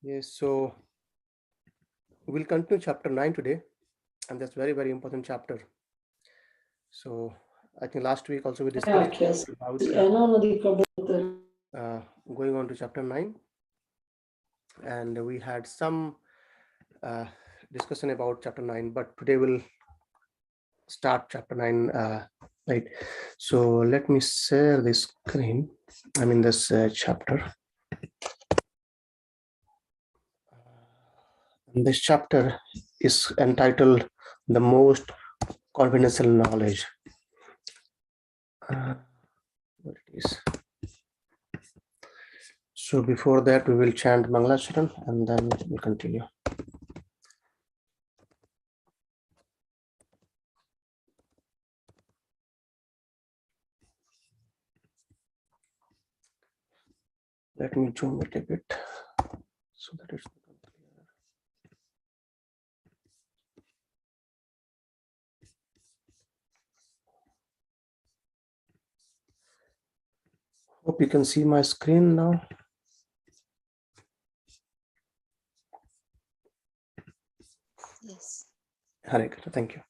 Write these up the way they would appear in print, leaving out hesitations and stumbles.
Yes, so we'll continue chapter 9 today, and that's very, very important chapter. So I think last week also we discussed about going on to chapter 9, and we had some uh, discussion about chapter 9, but today we'll start chapter 9, right? So let me share this screen. I'm in this chapter. And this chapter is entitled The Most Confidential Knowledge. What it is. So before that, we will chant Mangalacharan and then we'll continue. Let me zoom it a bit so that it's clear. Hope you can see my screen now. Yes. Hare Krishna, thank you.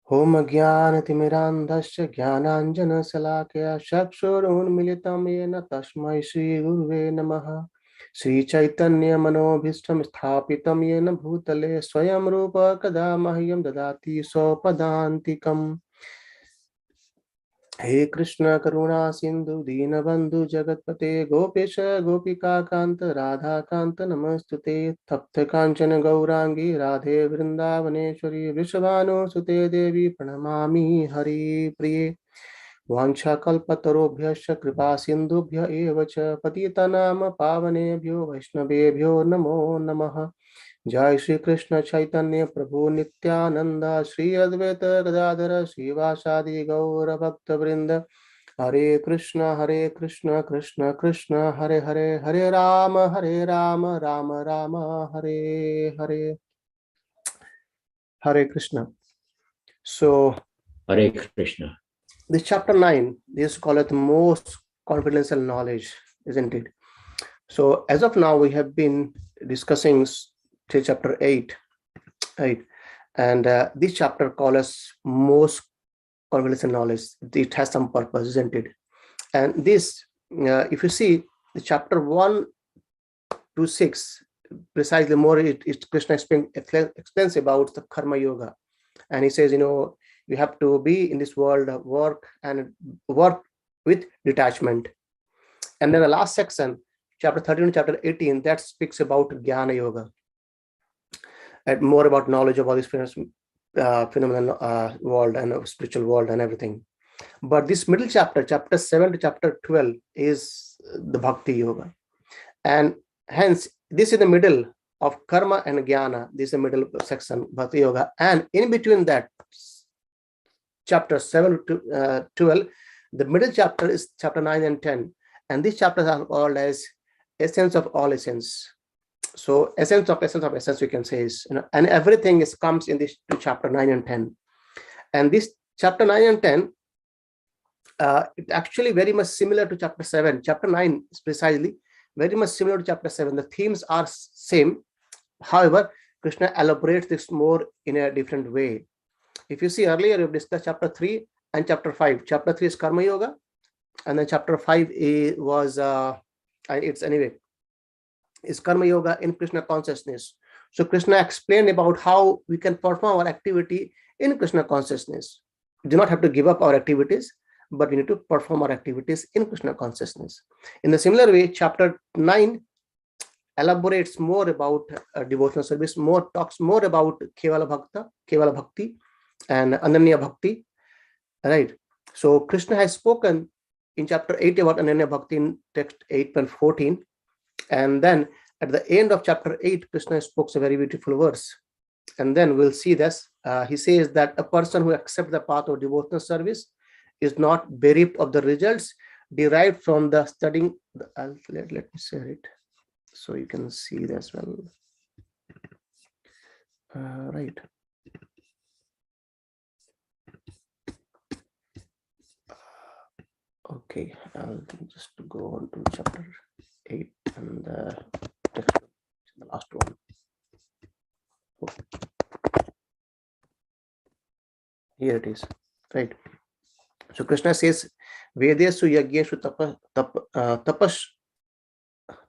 Om Jnanatimirandhasya Jnananjana Salakaya Chakshurunmilitam Yena Tasmai Shri Guruve Namaha Shri Chaitanya Manobhishtam Sthapitam Yena Bhutale Swayam Rupa Kada Mahyam Dadati Sopadantikam. हे कृष्ण करुणा सिंधु दीनबंधु जगतपते गोपेश गोपिका कांत राधा कांत नमस्तुते तप्त कांचन गौरांगी राधे वृंदावनेश्वरी वृषभानुसुते देवी प्रणमामि हरि प्रिये वाञ्छाकल्पतरुभ्यश्च कृपा सिन्धुभ्य एव च पतितनाम पावनेभ्यो वैष्णवेभ्यो नमो नमः। जय श्री कृष्ण चैतन्य प्रभु नित्यानंद श्री अद्वैत गदाधर श्रीवासादि गौर भक्त वृंद हरे Krishna Krishna Krishna Hare Hare Hare Ram Ram Ram Hare Hare Hare Krishna. So Hare Krishna. this chapter 9 is called the most confidential knowledge, isn't it? So as of now we have been discussing till chapter 8, right? And this chapter calls us most confidential knowledge. It has some purpose, isn't it? And this, if you see the chapter 1 to 6, precisely more it Krishna explains about the karma yoga. And he says, you have to be in this world, work with detachment. And then the last section, chapter 13 chapter 18, that speaks about jnana yoga and more about knowledge about this phenomenal world and spiritual world and everything. But this middle chapter, chapter 7 to chapter 12, is the bhakti yoga. And hence, this is the middle of karma and jnana. This is the middle section, bhakti yoga. And in between that, chapter 7 to 12, the middle chapter is chapter 9 and 10. And these chapters are called as essence of all essence. So essence of essence, we can say is, and everything comes in this chapter 9 and 10. And this chapter 9 and 10, it's actually very much similar to chapter 7. Chapter 9 is precisely very much similar to chapter 7. The themes are same. However, Krishna elaborates this more in a different way. If you see earlier, we've discussed chapter 3 and chapter 5. Chapter 3 is karma yoga, and then chapter 5 was is karma yoga in Krishna consciousness. So Krishna explained about how we can perform our activity in Krishna consciousness. We do not have to give up our activities, but we need to perform our activities in Krishna consciousness. In a similar way, chapter 9 elaborates more about devotional service, talks more about Kevala Bhakti and Ananya Bhakti, right? So Krishna has spoken in chapter 8 about Ananya Bhakti in text 8.14. And then at the end of chapter 8, Krishna spoke a very beautiful verse. And then we'll see this. He says that a person who accepts the path of devotional service is not bereft of the results derived from the studying. Let me share it so you can see it as well. Right. Okay, I'll just go on to chapter 8 and the last one. Here it is, right? So Krishna says, Vedesu yagyeshu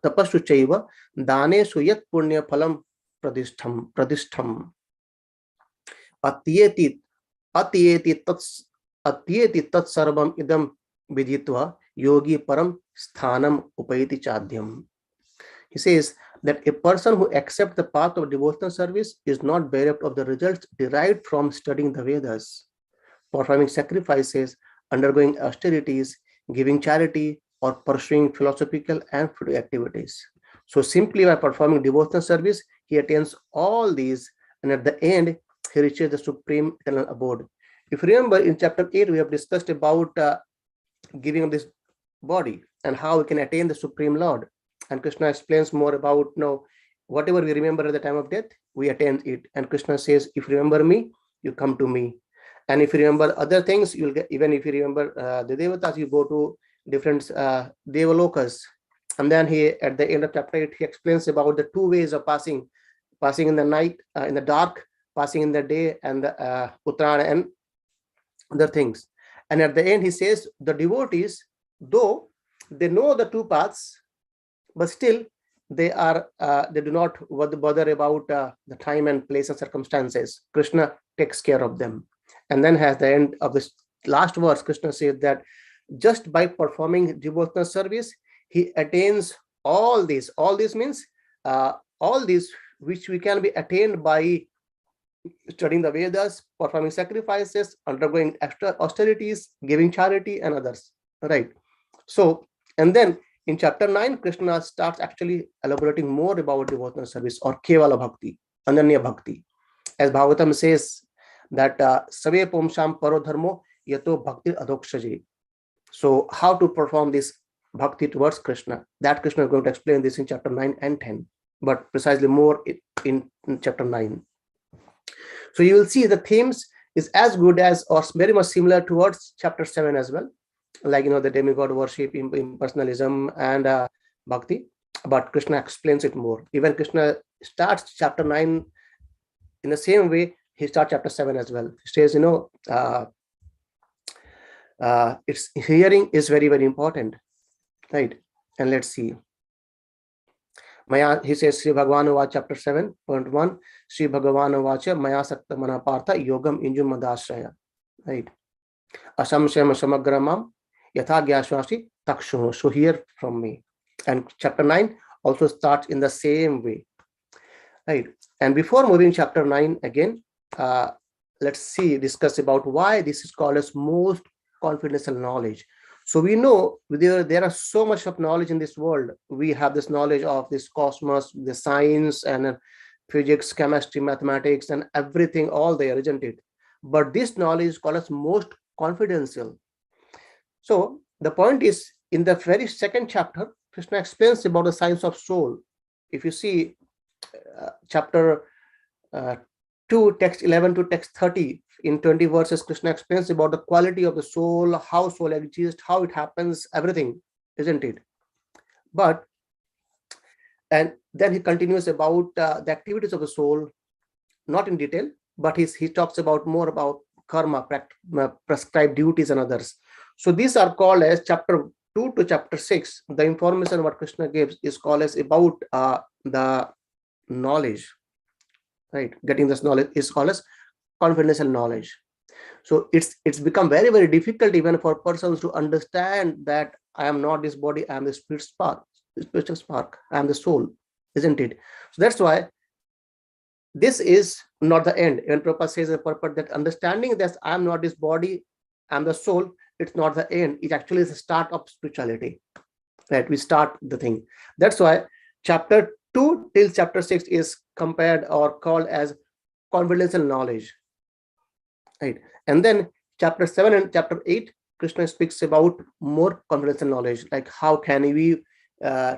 tapashu chaiva danesu yat punya phalam pradishtham atyeti tat sarvam idam viditva yogi param sthanam upayati chadyam. He says that a person who accepts the path of devotional service is not bereft of the results derived from studying the Vedas, performing sacrifices, undergoing austerities, giving charity, or pursuing philosophical and fruitful activities. So simply by performing devotional service, he attains all these, and at the end, he reaches the supreme eternal abode. If you remember, in chapter 8, we have discussed about giving of this body and how we can attain the supreme Lord. And Krishna explains more about, whatever we remember at the time of death, we attain it. And Krishna says, if you remember me, you come to me. And if you remember other things, you'll get, even if you remember the Devatas, you go to different Devalokas. And then he, at the end of chapter 8, he explains about the two ways of passing in the night, in the dark, passing in the day, and the Uttarana and other things. And at the end, he says, the devotees, though they know the two paths, but still they do not bother about the time and place and circumstances. Krishna takes care of them. And then at the end of this last verse, Krishna says that just by performing devotional service, he attains all these. All this means all these which we can be attained by studying the Vedas, performing sacrifices, undergoing extra austerities, giving charity, and others. Right. So, and then in chapter 9, Krishna starts actually elaborating more about devotional service or Kevala Bhakti, Ananya Bhakti. As Bhagavatam says that Save Pumsham Paro Dharmo Yato Bhakti Adokshaji. So how to perform this bhakti towards Krishna? That Krishna is going to explain this in chapter 9 and 10, but precisely more in chapter 9. So you will see the themes is as good as or very much similar towards chapter 7 as well. Like, the demigod worship, impersonalism, and bhakti. But Krishna explains it more. Even Krishna starts chapter 9 in the same way he starts chapter 7 as well. He says, its hearing is very, very important, right? And let's see. Maya, he says, Sri Bhagavan Vacha, chapter 7.1, Sri Bhagavan Vacha, Maya Sakta Mana Partha, Yogam Injum Madashraya, right? Asamshyam Samagramam, Yatha Gyashwasi, Takshuno. So hear from me. And chapter 9 also starts in the same way, right? And before moving chapter 9 again, let's discuss about why this is called as most confidential knowledge. So we know there are so much of knowledge in this world. We have this knowledge of this cosmos, the science and physics, chemistry, mathematics, and everything all there, isn't it? But this knowledge is called as most confidential. So the point is, in the very second chapter, Krishna explains about the science of soul. If you see chapter 2, text 11 to text 30, in 20 verses, Krishna explains about the quality of the soul, how soul exists, how it happens, everything, isn't it? And then he continues about the activities of the soul, not in detail, but he talks about more about karma, prescribed duties and others. So these are called as chapter 2 to chapter 6. The information what Krishna gives is called as about the knowledge, right? Getting this knowledge is called as confidential knowledge. So it's become very, very difficult even for persons to understand that I am not this body, I am the spiritual spark, I am the soul, isn't it? So that's why this is not the end. Even Prabhupada says the purpose that understanding that I am not this body, I am the soul, it's not the end. It actually is the start of spirituality, right? We start the thing. That's why chapter 2 till chapter 6 is compared or called as confidential knowledge, right? And then chapter 7 and chapter 8, Krishna speaks about more confidential knowledge, like how can we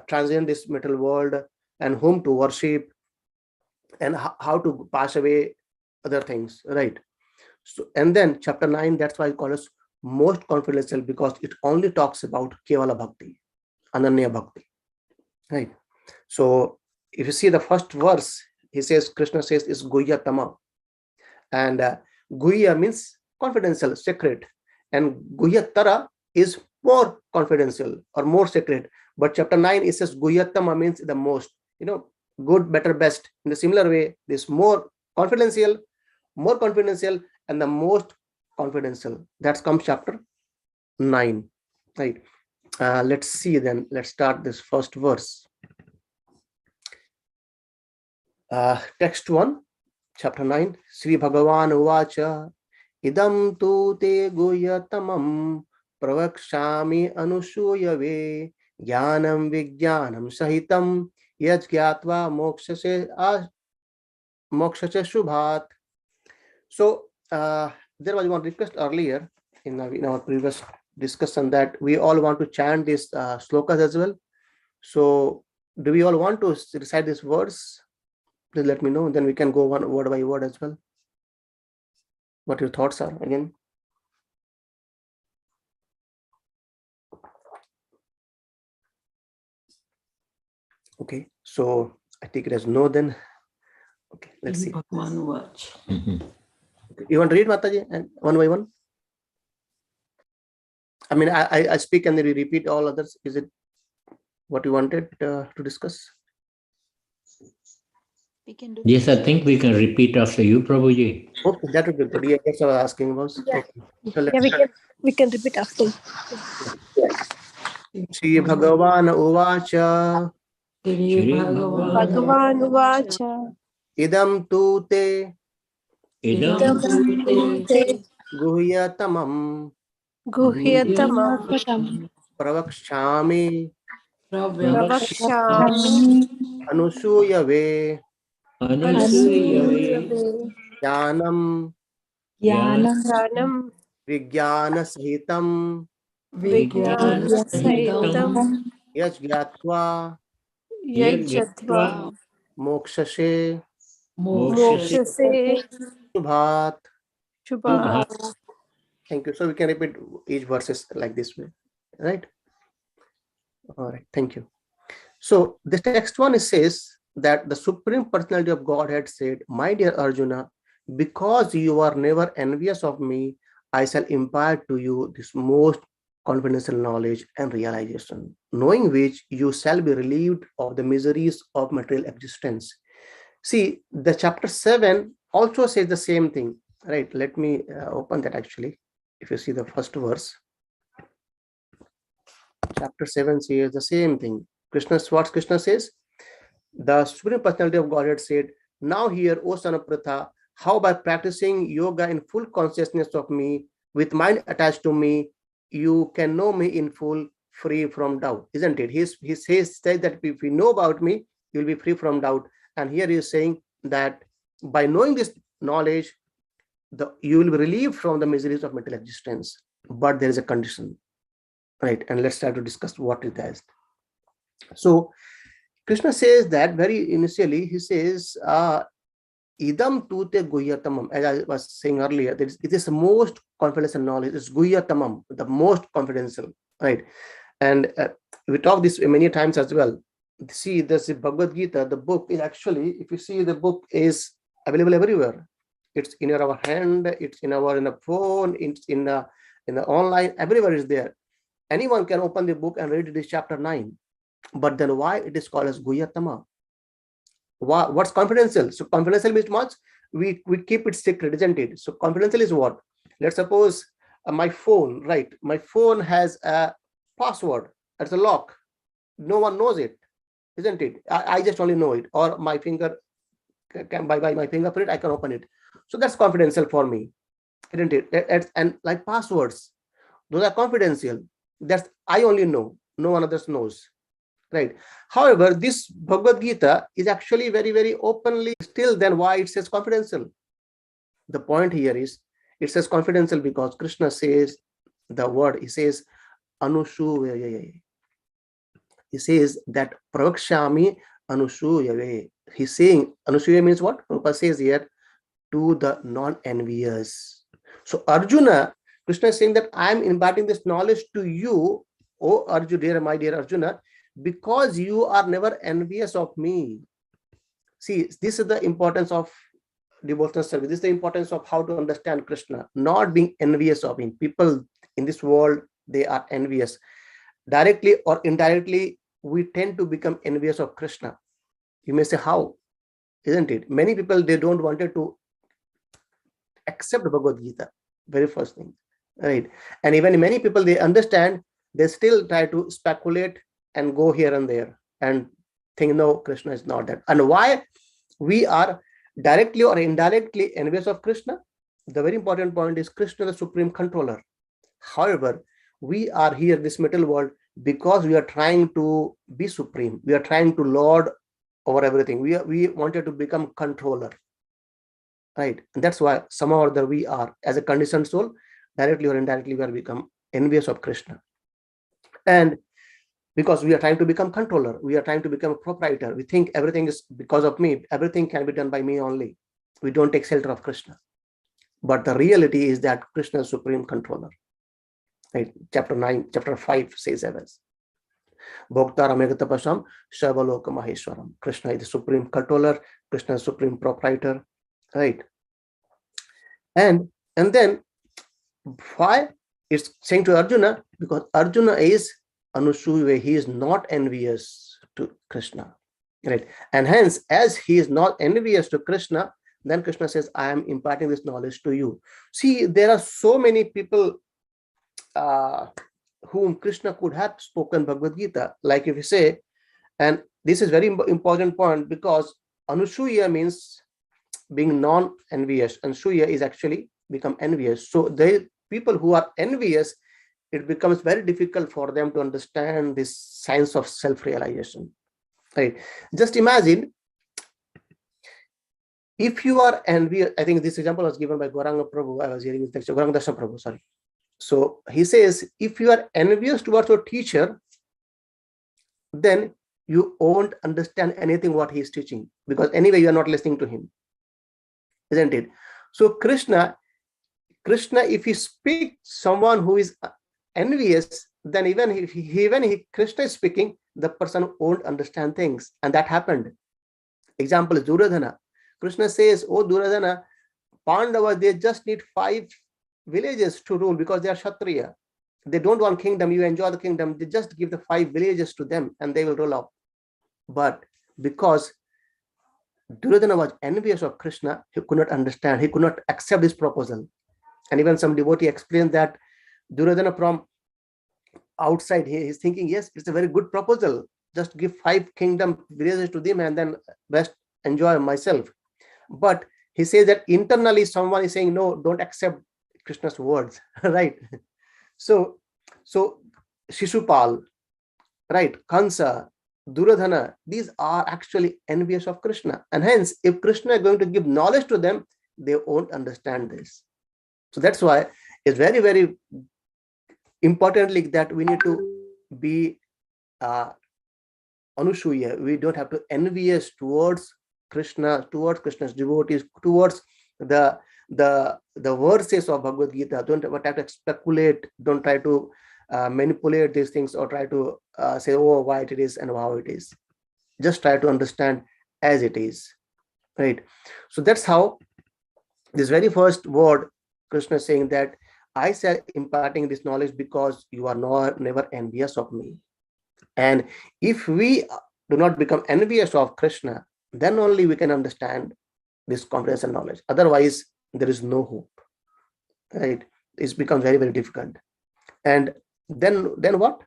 transcend this material world and whom to worship and how to pass away other things, right? So, and then chapter 9, that's why I call it most confidential, because it only talks about Kevala Bhakti, Ananya Bhakti. Right. So if you see the first verse, he says, Krishna says is Guhyatama. And Guhya means confidential, secret. And Guhyatara is more confidential or more secret. But chapter 9, it says Guhyatama means the most, good, better, best. In the similar way, this more confidential, and the most confidential. That comes chapter 9. Right. Let's see then. Let's start this first verse. Text 1, chapter 9. Sri Bhagavan Uvacha Idam tu te guhyatamam pravakshami anusuyave jnanam vijnanam sahitam yajgyatva mokshase shubhat. So there was one request earlier in our previous discussion that we all want to chant these slokas as well. So do we all want to recite these words? Please let me know. Then we can go one word by word as well. What your thoughts are again. Okay, so I take it as no then. Okay, let's see. One watch. Okay. You want to read, Mataji, and one by one? I mean, I speak and then we repeat all others. Is it what you wanted to discuss? We can do. Yes, I think we can repeat after you, Prabhuji. Okay, that would be good. Yeah, that's what I was asking was. Yeah. Okay. So Yeah, we can repeat after. Shri Bhagavan Uvacha Shri Bhagavan Uvacha Idam tu te Idam Te Guhyatamam Guhyatamam Pravakshami Pravakshami Anusuyave Anusuyave Jnanam Jnanam Vijnana Sahitam Vijnana Sahitam Yajgyatva Yajatva Mokshase Mokshase Shubhat. Shubha. Thank you. So we can repeat each verses like this way, right? All right. Thank you. So the text one says that the Supreme Personality of Godhead said, "My dear Arjuna, because you are never envious of me, I shall impart to you this most confidential knowledge and realization, knowing which you shall be relieved of the miseries of material existence." See, the chapter 7 also says the same thing, right? Let me open that actually. If you see the first verse, chapter 7 says the same thing. What Krishna says? The Supreme Personality of Godhead said, "Now hear, O son of Pratha, how by practicing yoga in full consciousness of me, with mind attached to me, you can know me in full, free from doubt." Isn't it? He says that if you know about me, you'll be free from doubt. And here he is saying that by knowing this knowledge, you will be relieved from the miseries of material existence. But there is a condition, right? And let's try to discuss what it is. So Krishna says that very initially, he says, Idam tute guhyatamam, as I was saying earlier, it is the most confidential knowledge. It's guhyatamam, the most confidential, right? And we talked this many times as well. See, this Bhagavad Gita, the book is actually, if you see, the book is available everywhere. It's in our hand, it's in a phone, it's in the online, everywhere is there. Anyone can open the book and read this chapter 9. But then why it is called as Guhyatama? What's confidential? So confidential means much. We keep it secret, isn't it? So confidential is what? Let's suppose my phone, right? My phone has a password. It's a lock. No one knows it, isn't it? I just only know it. Or my finger can by my fingerprint, I can open it. So that's confidential for me, isn't it? And like passwords, those are confidential. That's I only know. No one else knows. Right. However, this Bhagavad Gita is actually very, very openly still. Then why it says confidential? The point here is it says confidential because Krishna says the word. He says Anusuyave. He says that Prakshami Anusuyave. He's saying Anusuyave means what? Prabhupada says here, to the non-envious. So Arjuna, Krishna is saying that I am imparting this knowledge to you, oh Arjuna, my dear Arjuna, because you are never envious of me. See, this is the importance of devotional service. This is the importance of how to understand Krishna, not being envious of him. People in this world, they are envious. Directly or indirectly, we tend to become envious of Krishna. You may say, how? Isn't it? Many people, they don't wanted to accept Bhagavad Gita, very first thing, right? And even many people, they understand, they still try to speculate and go here and there and think, no, Krishna is not that. And why we are directly or indirectly envious of Krishna? The very important point is Krishna is the supreme controller. However, we are here in this material world because we are trying to be supreme. We are trying to lord over everything. We wanted to become controller, right? And that's why somehow or other we are, as a conditioned soul, directly or indirectly, we are become envious of Krishna. And because we are trying to become controller, we are trying to become a proprietor. We think everything is because of me. Everything can be done by me only. We don't take shelter of Krishna. But the reality is that Krishna is supreme controller. Right? Chapter 5 says as Bhoktaram Egatapasam Shavaloka Maheshwaram. Krishna is the supreme controller, Krishna is supreme proprietor. Right? And then why it's saying to Arjuna? Because Arjuna is Anusuya, he is not envious to Krishna. Right? And hence, as he is not envious to Krishna, then Krishna says, I am imparting this knowledge to you. See, there are so many people whom Krishna could have spoken Bhagavad Gita. Like if you say, and this is very important point, because Anusuya means being non-envious, and Suya is actually become envious. So the people who are envious, it becomes very difficult for them to understand this science of self-realization. Right? Just imagine if you are envious. I think this example was given by Gauranga Prabhu. I was hearing this lecture, Gauranga Darshan Prabhu, sorry. So he says, if you are envious towards your teacher, then you won't understand anything what he is teaching, because anyway you are not listening to him, isn't it? So Krishna, if he speaks someone who is envious, then even if Krishna is speaking, the person won't understand things, and that happened. Example is Duryodhana. Krishna says, oh Duryodhana, Pandava, they just need 5 villages to rule because they are Kshatriya. They don't want kingdom. You enjoy the kingdom. They just give the 5 villages to them and they will rule out. But because Duryodhana was envious of Krishna, he could not understand. He could not accept this proposal. And even some devotee explained that Duryodhana from outside, he is thinking, yes, it's a very good proposal. Just give 5 kingdom villages to them and then rest, enjoy myself. But he says that internally someone is saying, no, don't accept Krishna's words, right? So Shishupal, right, Kansa, Duryodhana, these are actually envious of Krishna. And hence, if Krishna is going to give knowledge to them, they won't understand this. So that's why it's very, very importantly that we need to be Anusuya. We don't have to envious towards Krishna, towards Krishna's devotees, towards the verses of Bhagavad Gita. Don't have to speculate, don't try to manipulate these things or try to say, oh, why it is and how it is. Just try to understand as it is, right? So that's how this very first word, Krishna is saying that I say imparting this knowledge because you are never envious of me. And if we do not become envious of Krishna, then only we can understand this comprehensive knowledge. Otherwise, there is no hope, right? It's become very, very difficult. And then what?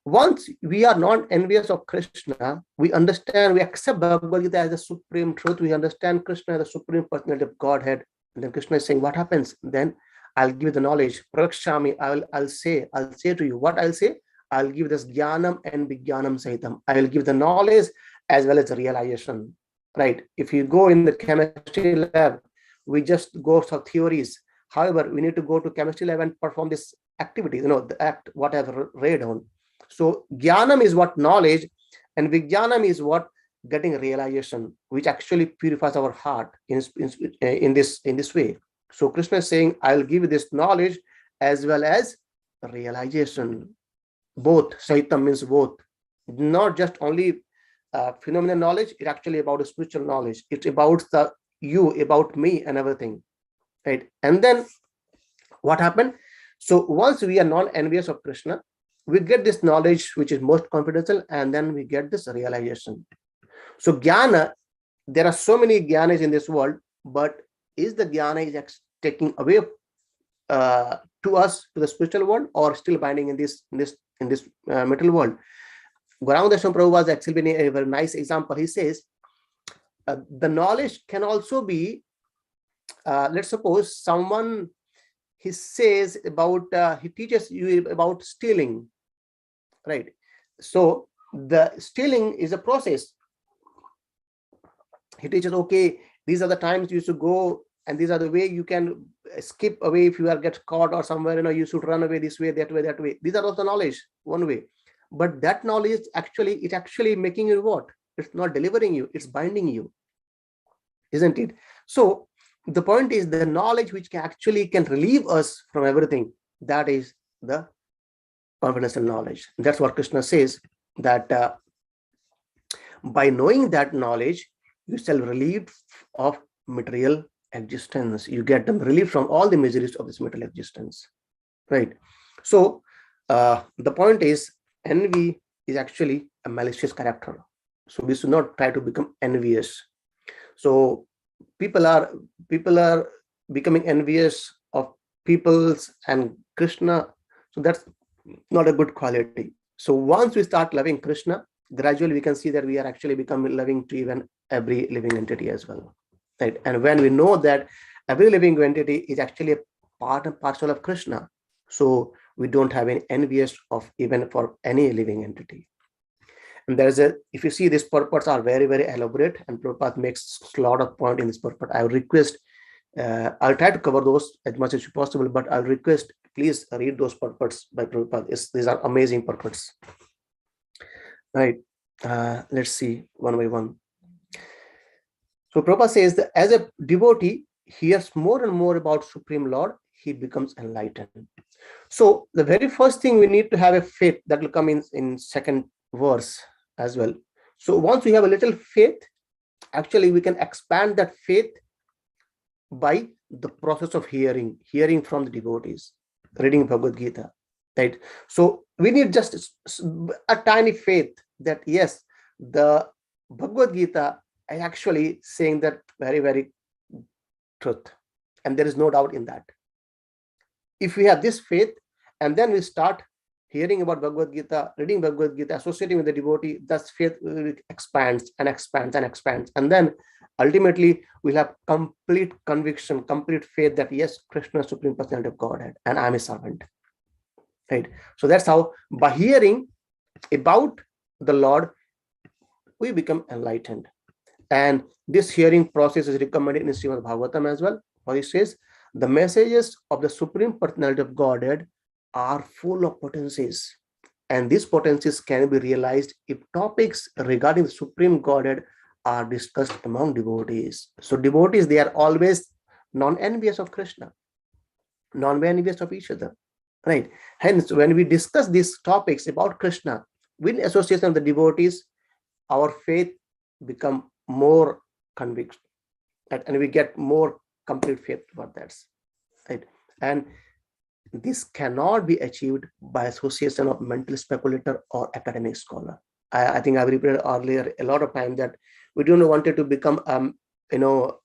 Once we are not envious of Krishna, we understand, we accept Bhagavad Gita as the supreme truth. We understand Krishna as the supreme personality of Godhead. And then Krishna is saying, what happens? Then I'll give the knowledge. Prakshami, I'll say to you what I'll say. I'll give this jnanam and vijnanam sahitam. I will give the knowledge as well as the realization, right? If you go in the chemistry lab, we just go for theories. However, we need to go to chemistry lab and perform this activity, the act, what I've read on. So jnanam is what knowledge, and vijnanam is what getting realization, which actually purifies our heart in this way. So Krishna is saying, I'll give you this knowledge as well as realization. Both, Sahitam means both. not just only phenomenal knowledge. It's actually about the spiritual knowledge. It's about the you, about me, and everything, right? And then what happened? So once we are non-envious of Krishna, we get this knowledge which is most confidential, and then we get this realization. So jnana, there are so many jnanas in this world, but is the jnana is taking away to us, to the spiritual world, or still binding in this material world? Gauranga Dasam Prabhu was actually a very nice example. He says the knowledge can also be, let's suppose someone, he says about, he teaches you about stealing, right? So the stealing is a process. He teaches, okay, these are the times you should go, and these are the way you can skip away if you are get caught or somewhere, you should run away this way, that way, that way. These are also knowledge, one way. But that knowledge it's actually making you what? It's not delivering you, it's binding you, isn't it? So the point is, the knowledge which can relieve us from everything, that is the confidential knowledge. That's what Krishna says, that by knowing that knowledge, you shall relieve of material existence. You get them relief from all the miseries of this material existence, right? So the point is, envy is actually a malicious character. So we should not try to become envious. So people are becoming envious of peoples and Krishna. So that's not a good quality. So once we start loving Krishna, gradually we can see that we are actually becoming loving to even every living entity as well, right? And when we know that every living entity is actually a part and parcel of Krishna, so we don't have any envious of even for any living entity. And there's if you see, these purports are very, very elaborate, and Prabhupada makes a lot of point in this purport. I would request, I'll try to cover those as much as possible, but I'll request, please read those purports by Prabhupada. These are amazing purports, right? Let's see one by one. So Prabhupada says that as a devotee hears more and more about Supreme Lord, he becomes enlightened. So the very first thing, we need to have a faith. That will come in second verse as well. So once we have a little faith, actually we can expand that faith by the process of hearing from the devotees, reading Bhagavad Gita, right? So we need just a tiny faith that yes, the Bhagavad Gita is actually saying that very, very truth, and there is no doubt in that. If we have this faith, and then we start hearing about Bhagavad Gita, reading Bhagavad Gita, associating with the devotee, thus faith expands and expands and expands. And then ultimately we'll have complete conviction, complete faith that yes, Krishna is Supreme Personality of Godhead, and I'm a servant, right? So that's how, by hearing about the Lord, we become enlightened. And this hearing process is recommended in Srimad Bhagavatam as well, where it says, the messages of the Supreme Personality of Godhead are full of potencies, and these potencies can be realized if topics regarding the Supreme Godhead are discussed among devotees. So devotees, they are always non-envious of Krishna, non-envious of each other, right? Hence, when we discuss these topics about Krishna with association of the devotees, our faith become more conviction, right? And we get more complete faith about that, right? And this cannot be achieved by association of mental speculator or academic scholar. I think I've repeated earlier a lot of time that we don't want to become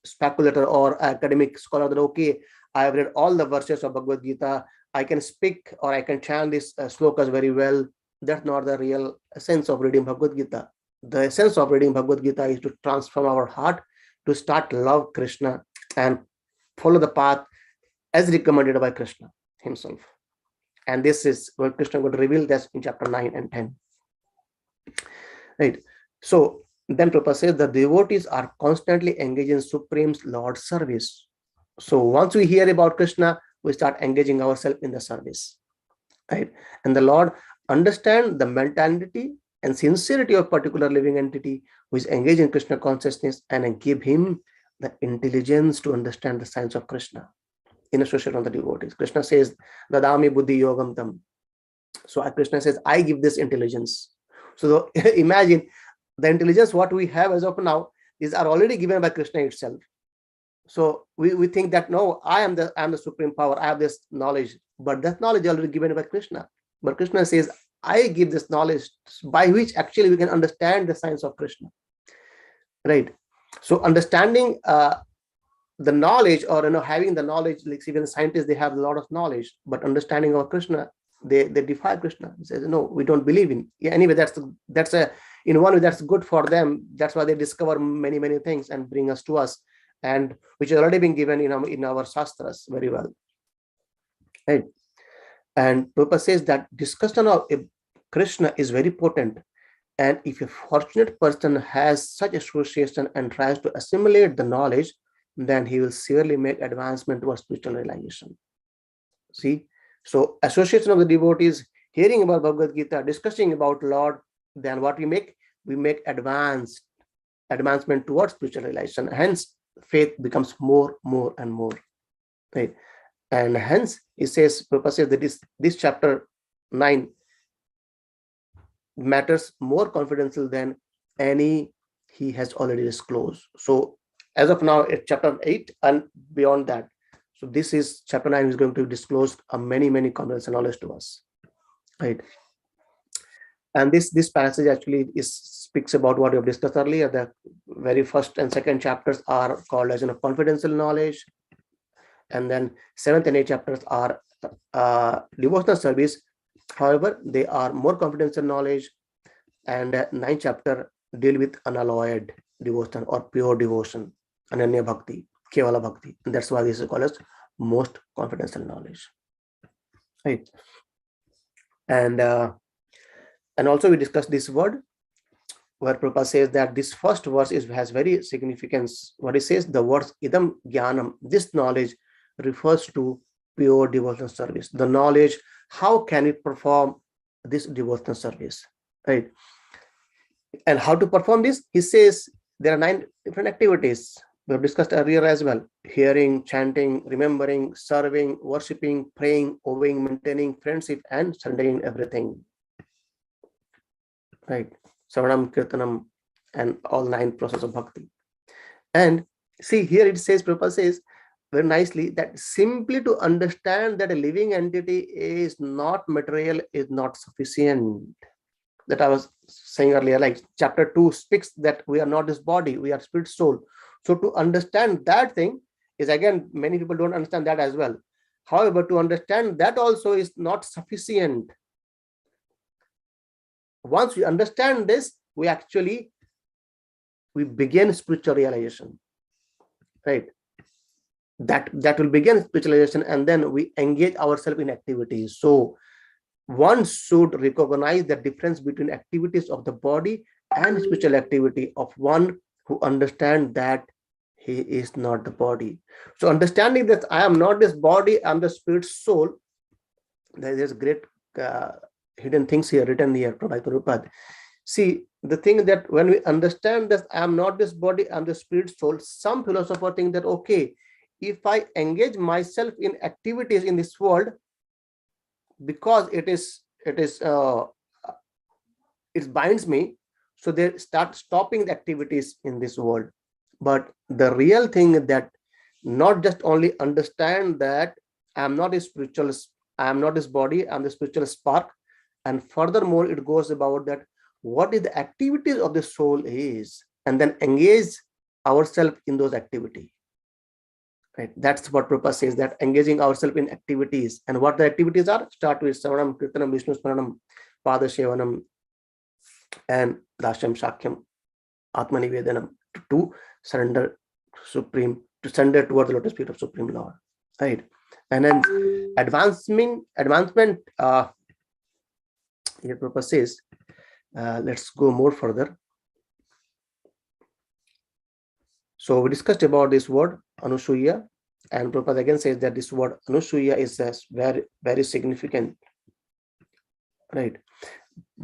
speculator or academic scholar, that okay, I've read all the verses of Bhagavad Gita, I can speak or I can chant these slokas very well. That's not the real essence of reading Bhagavad Gita. The essence of reading Bhagavad Gita is to transform our heart, to start love Krishna and follow the path as recommended by Krishna himself. And this is what Krishna would reveal this in chapter 9 and 10. Right. So then Prabhupada says the devotees are constantly engaged in Supreme Lord's service. So once we hear about Krishna, we start engaging ourselves in the service. Right. And the Lord understands the mentality and sincerity of particular living entity who is engaged in Krishna consciousness, and give him the intelligence to understand the science of Krishna in association with the devotees. Krishna says, Dadami Buddhi Yogam Tam. So Krishna says, I give this intelligence. So imagine the intelligence what we have as of now, these are already given by Krishna itself. So we think that no, I am the supreme power, I have this knowledge, but that knowledge already given by Krishna. But Krishna says, I give this knowledge by which actually we can understand the science of Krishna. Right. So understanding the knowledge, or having the knowledge, like even scientists, they have a lot of knowledge, but understanding of Krishna, they defy Krishna. He says, no, we don't believe in. Yeah, anyway, that's a, in one way, that's good for them. That's why they discover many things and bring us to us, and which has already been given in our shastras very well. Right. And Prabhupada says that discussion of Krishna is very potent. And if a fortunate person has such association and tries to assimilate the knowledge, then he will surely make advancement towards spiritual realization. See, so association of the devotees, hearing about Bhagavad Gita, discussing about Lord, then what we make advancement towards spiritual realization. Hence, faith becomes more and more. Right. And hence, it says, Prabhupada says that this chapter 9 matters more confidential than any he has already disclosed. So as of now, it's chapter 8 and beyond that. So this is chapter 9 is going to disclose many confidential knowledge to us. Right. And this passage actually speaks about what we have discussed earlier. The very first and second chapters are called as confidential knowledge. And then 7th and 8th chapters are devotional service. However, they are more confidential knowledge. And 9th chapter deal with unalloyed devotion or pure devotion, ananya bhakti, kevala bhakti. And that's why this is called as most confidential knowledge. Right. And also we discussed this word where Prabhupada says that this first verse has very significance. What he says, the words idam jnanam, this knowledge refers to pure devotional service. The knowledge, how can it perform this devotional service, right? And how to perform this? He says there are 9 different activities we have discussed earlier as well: hearing, chanting, remembering, serving, worshipping, praying, obeying, maintaining friendship, and surrendering everything. Right? Savanam, Kirtanam, and all 9 processes of bhakti. And see here it says, Prabhupada says very nicely that simply to understand that a living entity is not material is not sufficient. That I was saying earlier, like chapter 2 speaks that we are not this body, we are spirit, soul. So to understand that thing is, again, many people don't understand that as well. However, to understand that also is not sufficient. Once we understand this, we begin spiritual realization, right? That will begin spiritualization, and then we engage ourselves in activities. So one should recognize the difference between activities of the body and spiritual activity of one who understands that he is not the body. So understanding that I am not this body, I am the spirit soul, there's great hidden things here written here by Prabhupada. See, the thing that when we understand that I am not this body, I am the spirit soul, some philosophers think that, okay, if I engage myself in activities in this world, because it binds me, so they start stopping the activities in this world. But the real thing is that not just only understand that I am not a spiritual, I am not this body, I am the spiritual spark, and furthermore it goes about that what is the activities of the soul is, and then engage ourselves in those activities. Right. That's what Prabhupada says, that engaging ourselves in activities. And what the activities are? Start with Savanam, Kirtanam, Vishnu Smaranam, Padashevanam, and Dashyam, Shakyam, Atmanivedanam, to surrender towards the lotus feet of Supreme Lord. Right. And then advancement, here Prabhupada says, let's go more further. So we discussed about this word Anusuya, and Prabhupada again says that this word Anusuya is very significant, right?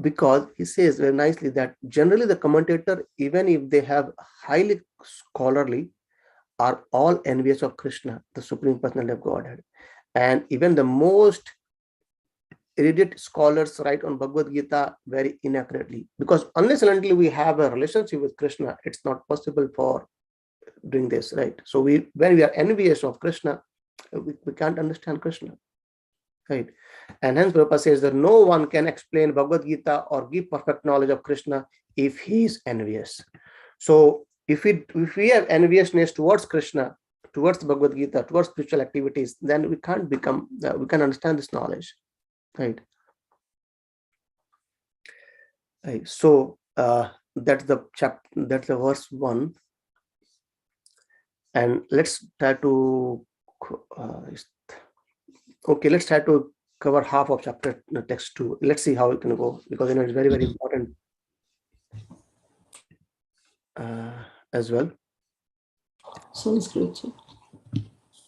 Because he says very nicely that generally the commentator, even if they have highly scholarly, are all envious of Krishna, the Supreme Personality of Godhead. And even the most erudite scholars write on Bhagavad Gita very inaccurately, because unless and until we have a relationship with Krishna, it's not possible for doing this, right? So when we are envious of Krishna, we can't understand Krishna, right? And hence Prabhupada says that no one can explain Bhagavad Gita or give perfect knowledge of Krishna if he is envious. So if we have enviousness towards Krishna, towards Bhagavad Gita, towards spiritual activities, then we can't we can understand this knowledge, right? Right. So that's the chapter, that's the verse 1, and let's try to let's try to cover half of chapter text 2. Let's see how it can go, because it's very, very important as well. Sanskrit.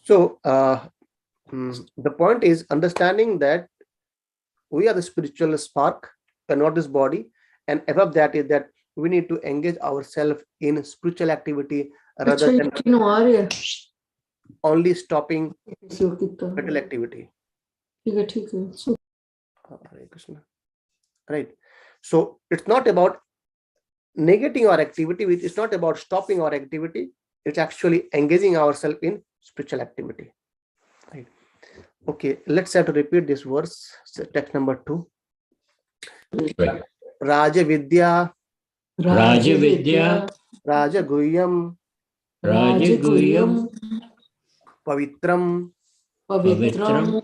So the point is understanding that we are the spiritual spark and not this body, and above that is that we need to engage ourselves in spiritual activity rather than only stopping mental activity. Hare Krishna. Right. So it's not about negating our activity, it's not about stopping our activity, it's actually engaging ourselves in spiritual activity. Right. Okay, let's have to repeat this verse, text number 2. Right. Raja Vidya, Raja Vidya, Raja Guhyam, Rajaguyam, Pavitram, Pavitram,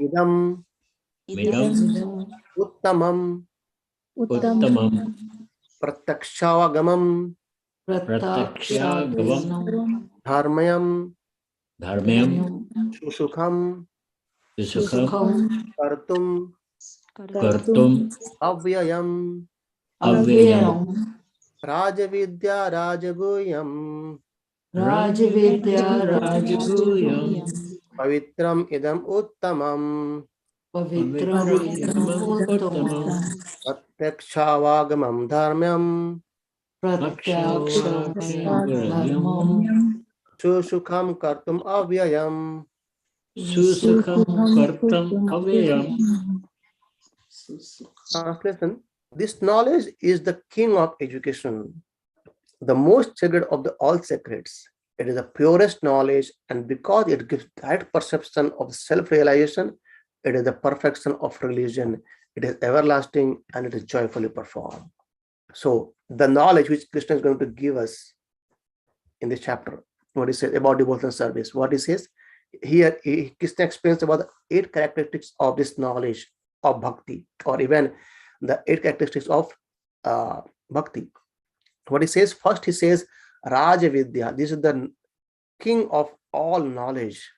Idam, Midam, Uttamam, Uttamam, Pratakshavagamam, Pratakshagavam, Dharmayam, Dharmayam, Susukham, Sukham, Kartum, Kartum, Avyayam, Avyayam, Raja Vidya, Raja Guhyam, Rajavidya, Rajaguyam, Pavitram Idam Uttamam, Pavitram, Idamam, Uttamam, Pratakshavagamam Dharmayam, Pratakshagaram, Susukham Kartum Avyayam. Susukham, Kartam, Avyayam. Translation: this knowledge is the king of education, the most sacred of all sacreds. It is the purest knowledge, and because it gives direct perception of self-realization, it is the perfection of religion. It is everlasting and it is joyfully performed. So the knowledge which Krishna is going to give us in this chapter, what he says about devotional service, what he says here, Krishna explains about the 8 characteristics of this knowledge of bhakti, or even the 8 characteristics of bhakti. What he says first, he says Raja Vidya, this is the king of all knowledge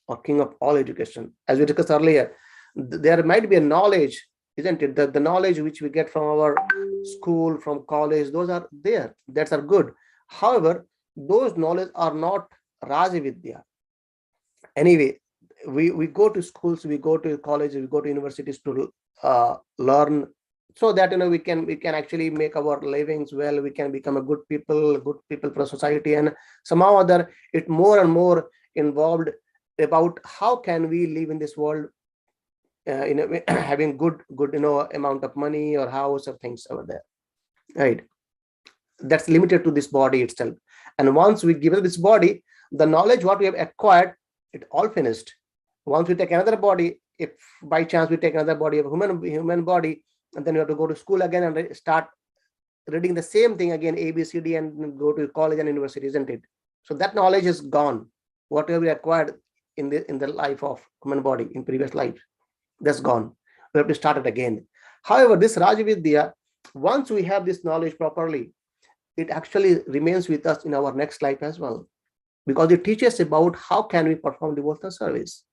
or king of all education. As we discussed earlier, there might be a knowledge, isn't it? The knowledge which we get from our school, from college, those are there, that are good. However, those knowledge are not Raja Vidya. Anyway, we go to schools, we go to college, we go to universities to learn, so that we can actually make our livings well, we can become a good people for society, and somehow or other it more and more involved about how can we live in this world having good amount of money or house or things over there, right? That's limited to this body itself. And once we give it this body, the knowledge what we have acquired, it all finished. Once we take another body, if by chance we take another body of human body, and then you have to go to school again and start reading the same thing again, A, B, C, D, and go to college and university, isn't it? So that knowledge is gone. Whatever we acquired in the life of human body in previous life, that's gone. We have to start it again. However, this Rajavidya, once we have this knowledge properly, it actually remains with us in our next life as well, because it teaches about how can we perform devotional service.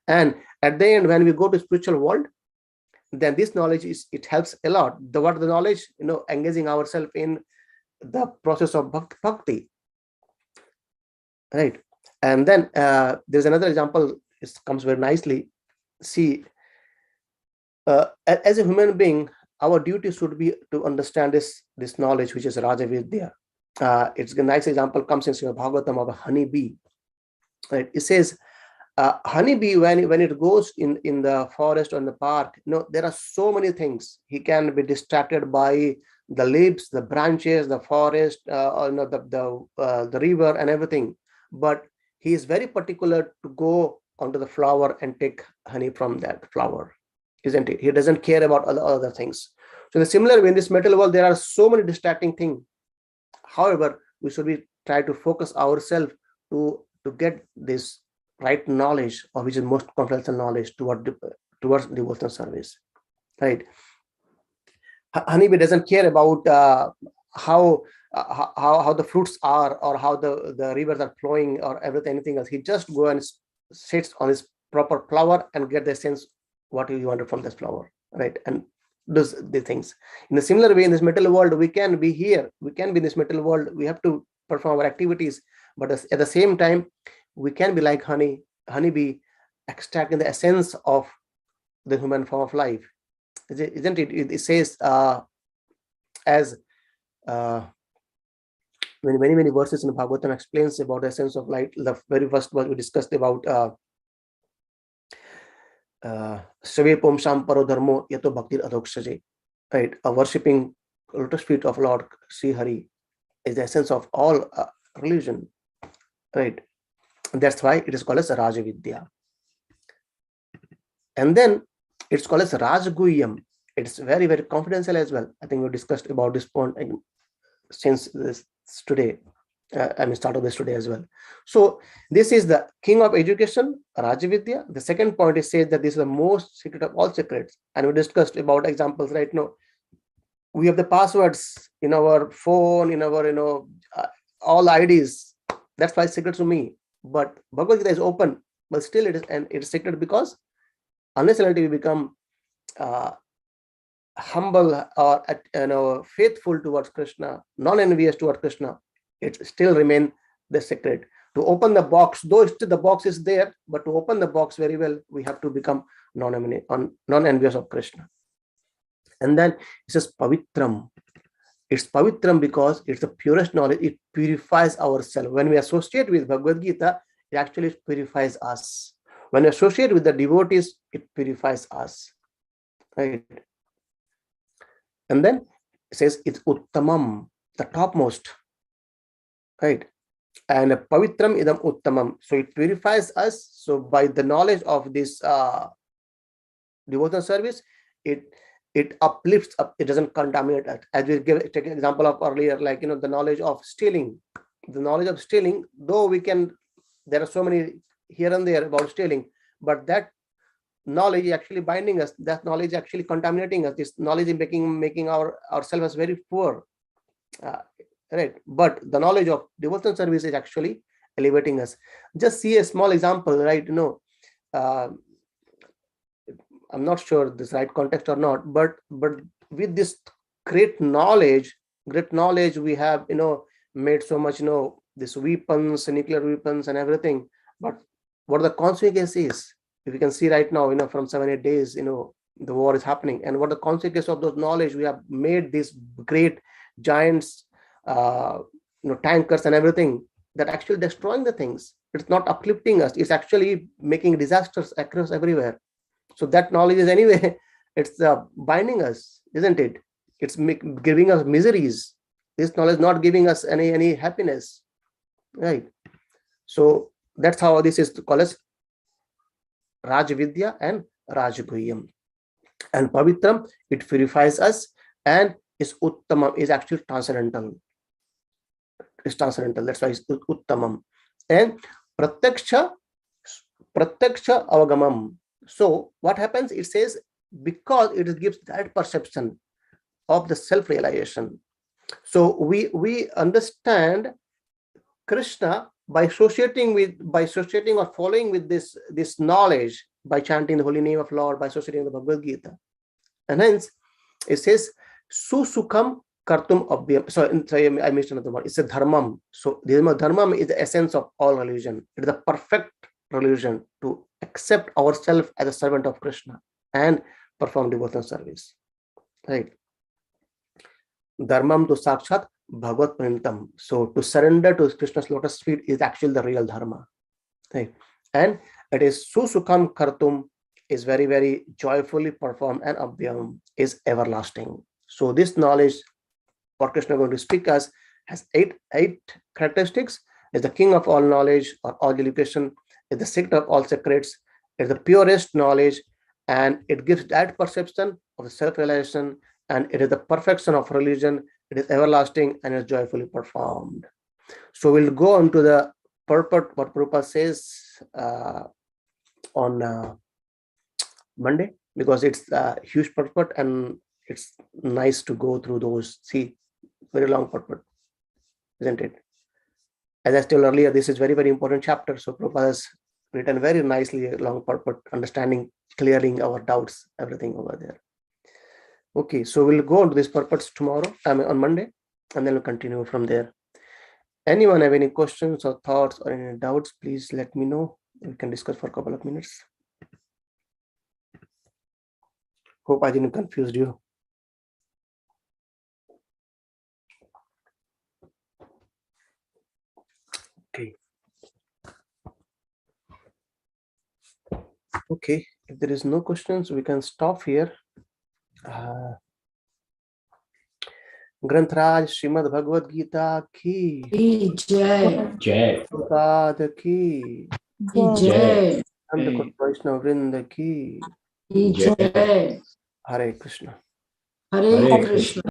And at the end, when we go to spiritual world, then this knowledge it helps a lot. The knowledge, engaging ourselves in the process of bhakti, right? And then there's another example. It comes very nicely. See, as a human being, our duty should be to understand this knowledge, which is Raja Vidya. It's a nice example comes in Bhagavatam of a honeybee. Right? It says, Honeybee, when it goes in the forest or in the park, there are so many things. He can be distracted by the leaves, the branches, the forest, or the river and everything. But he is very particular to go onto the flower and take honey from that flower, isn't it? He doesn't care about other things. So in a similar way, in this material world, there are so many distracting things. However, we should be try to focus ourselves to get this right knowledge, or which is most confidential knowledge towards devotional service, right? Honeybee doesn't care about how the fruits are, or how the rivers are flowing, or anything else. He just go and sits on his proper flower and get the sense what he wanted from this flower, right? And does the things. In a similar way, in this material world, we can be here, we can be in this material world, we have to perform our activities, but at the same time, we can be like honeybee, extracting the essence of the human form of life, isn't it? It says as many verses in the Bhagavatam explains about the essence of light. The very first one we discussed about Save Pom Sham Paro Dharmo Yato Bhaktir Adhokshaje, right? A worshipping lotus feet of Lord Sri Hari is the essence of all religion, right? And that's why it is called as Rajavidya. And then it's called as Rajguhyam. It's very, very confidential as well. I think we discussed about this point since this today. Start of this today as well. So this is the king of education, Rajavidya. The second point is says that this is the most secret of all secrets. And we discussed about examples right now. We have the passwords in our phone, in our all IDs. That's why it's secret to me. But Bhagavad Gita is open, but still it is secret, because unless and until we become humble or faithful towards Krishna, non-envious towards Krishna, it still remain the secret. To open the box, though still the box is there, but to open the box very well, we have to become non-envious of Krishna. And then it says Pavitram. It's Pavitram because it's the purest knowledge. It purifies ourselves. When we associate with Bhagavad Gita, it actually purifies us. When we associate with the devotees, it purifies us, right? And then it says it's Uttamam, the topmost, right? And Pavitram idam Uttamam. So it purifies us. So by the knowledge of this devotional service, it uplifts up, it doesn't contaminate us. As we take an example of earlier, like the knowledge of stealing. The knowledge of stealing, though there are so many here and there about stealing, but that knowledge is actually binding us. That knowledge is actually contaminating us. This knowledge is making ourselves very poor, right? But the knowledge of devotional service is actually elevating us. Just see a small example, right? I'm not sure this right context or not, but with this great knowledge we have made so much this weapons, nuclear weapons and everything. But what the consequence is, if you can see right now, from 7-8 days, the war is happening, and what the consequence of those knowledge, we have made these great giants, tankers and everything, that actually destroying the things. It's not uplifting us. It's actually making disasters across everywhere. So that knowledge is anyway, it's binding us, isn't it? It's giving us miseries. This knowledge not giving us any happiness, right? So that's how this is called as Rajavidya and Rajguhyam. And Pavitram, it purifies us, and is Uttamam, is actually transcendental. It's transcendental. That's why it's Uttamam. And Pratyaksha Avagamam. So what happens? It says because it gives that perception of the self-realization. So we understand Krishna by associating or following with this knowledge, by chanting the holy name of Lord, by associating the Bhagavad Gita. And hence it says Susukham Kartum Abhyam. Sorry, I missed another one. It's a dharmam. So dharmam is the essence of all religion. It is the perfect religion, to accept ourselves as a servant of Krishna and perform devotional service, right? Dharmam to sakshat bhagavad pranitam. So to surrender to Krishna's lotus feet is actually the real dharma, right? And It is susukham kartum is very, very joyfully performed, and abhyam is everlasting. So this knowledge, what Krishna is going to speak as, has eight characteristics. Is the king of all knowledge or all education, is the secret of all secrets, is the purest knowledge, and it gives that perception of self-realization, and it is the perfection of religion. It is everlasting and is joyfully performed. So we'll go on to the purport, what Prabhupada says on Monday, because it's a huge purport and it's nice to go through those. See, very long purport, isn't it? As I told earlier, this is very, very important chapter. So Prabhupada has written very nicely a long purport, understanding, clearing our doubts, everything over there. Okay, so we'll go on to these purports tomorrow, on Monday, and then we'll continue from there. Anyone have any questions or thoughts or any doubts, please let me know. We can discuss for a couple of minutes. Hope I didn't confuse you. Okay. Okay, if there is no questions, we can stop here. Grantraj Srimad Bhagavad Gita ki Jai. Jai. Prabhupada ki Jai. Nanda Vaishnava Vrinda ki Jai. Hare Krishna. Hare Krishna.